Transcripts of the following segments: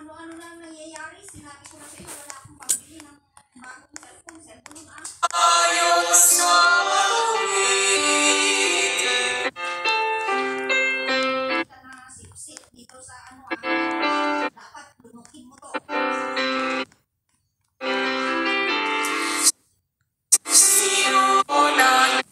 ano-ano lang nangyayari. Sinabi ko na sa iyo, wala akong pambili ng bagong cellphone. Cellphone na. Ayon sa Kita na sip-sip dito sa ano dapat lunukin mo to. sinulan.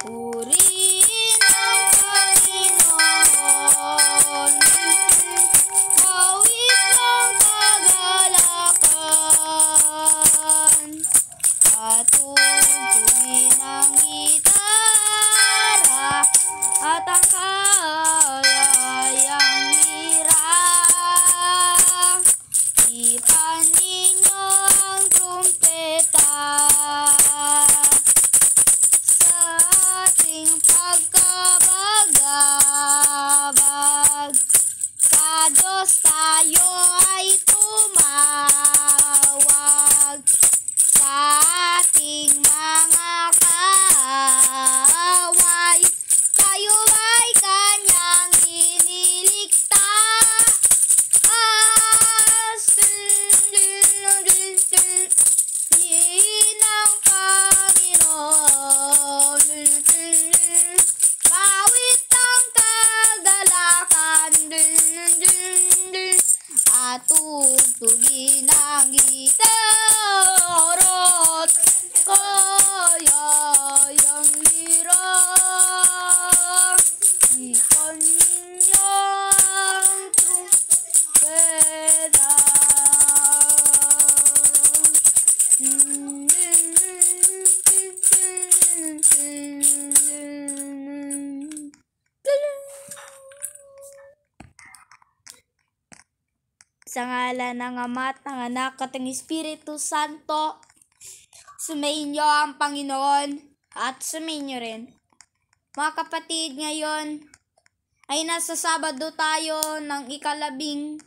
Purihin ang Panginoon, hawis ng kagalakan, at tugtugin ang gitara at ang kalayang lira. Ipan ninyo ang trumpeta sa ating pagkabagabag. Sa Diyos tayo ay tumawag, sa ating mga kaaway tayo ay kanyang iniligtas. Purihin ang Panginoon, bawit ang kagalakan, at tugtugin ang gitarot, kayayang lira. Ipan ninyo ang trumpeta. Sa ngalan ng Ama at ng Anak at ng Espiritu Santo, sumainyo ang Panginoon at sumainyo rin. Mga kapatid, ngayon ay nasa Sabado tayo ng 15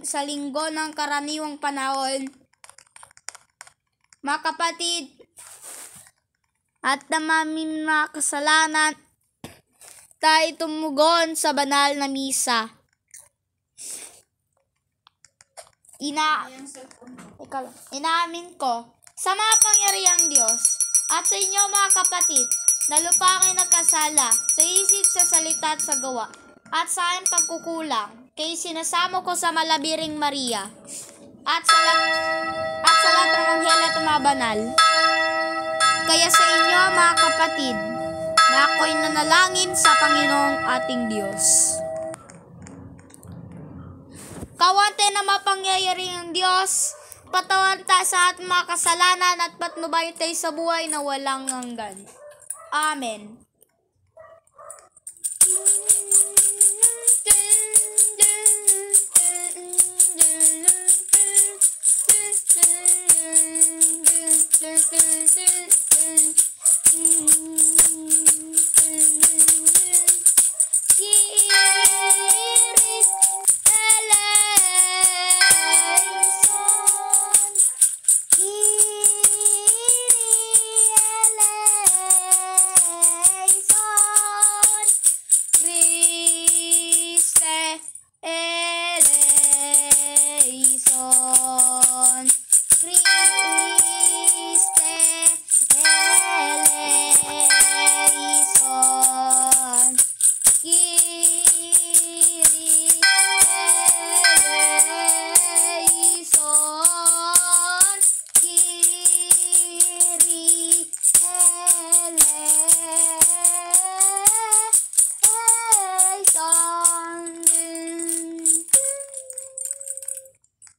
sa linggo ng karaniwang panahon. Mga kapatid, at namaming mga kasalanan, tayo tumugon sa banal na misa. Inaamin ko sa mga pangyarihang Diyos at sa inyo mga kapatid, na lupa kayo nagkasala sa isip, sa salita at sa gawa, at sa aking pagkukulang, kay sinasamo ko sa Malabiring Maria, at sa lahat ng anghel at mga banal. Kaya sa inyo mga kapatid, na ako'y nanalangin sa Panginoong ating Diyos. Kawante na mapangyayari ng Diyos, patawan ta sa ating mga kasalanan at patnubay tayo sa buhay na walang hanggan. Amen.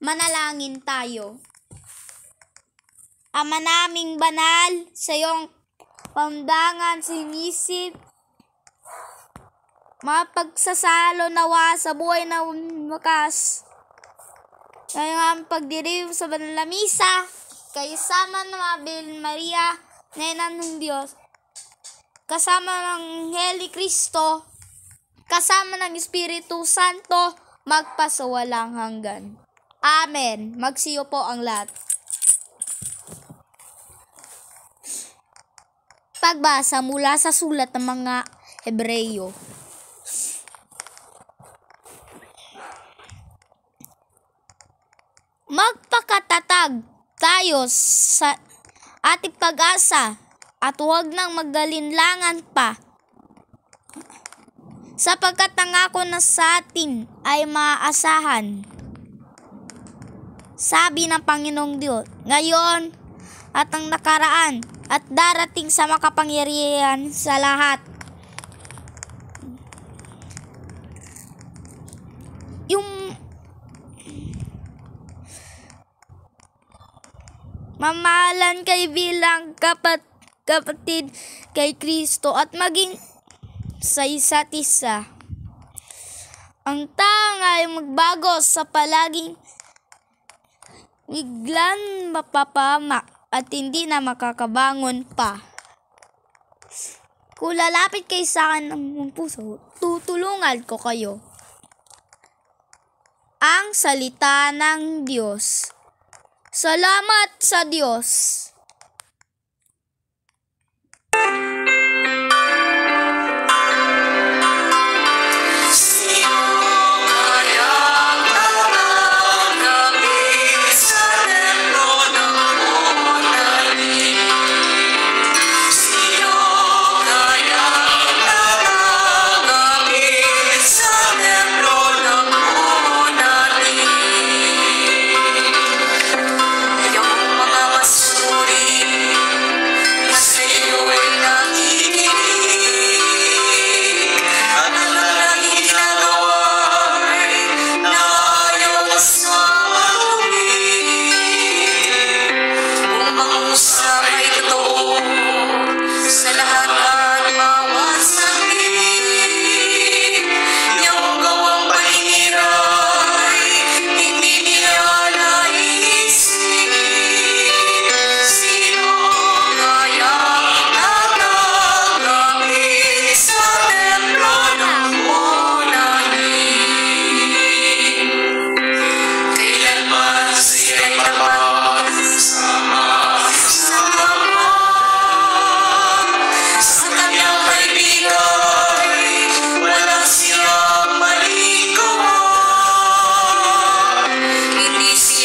Manalangin tayo. Ama naming banal, sa iyong paundangan sinisip, mapagsasalo nawa sa buhay na wakas. Ngayong aming pagdiriw sa banal na misa, kayo sama ng Mabel Maria, na Ina ng Diyos, kasama ng Heli Cristo, kasama ng Espiritu Santo, magpasawalang hanggan. Amen. Magsiyo po ang lahat. Pagbasa mula sa sulat ng mga Hebreyo. Magpakatatag tayo sa ating pag-asa at huwag nang magalinlangan pa, sapagkat nangako na sa atin ay maaasahan. Sabi ng Panginoong Diyos, ngayon at ang nakaraan at darating sa makapangyarihan sa lahat. Yung mamahalan kay bilang kapatid kay Kristo at maging sa isa't isa. Ang taong ay magbago sa palaging biglang mapapahamak at hindi na makakabangon pa. Kung lalapit kayo sa akin ng puso, tutulungan ko kayo. Ang salita ng Diyos. Salamat sa Diyos.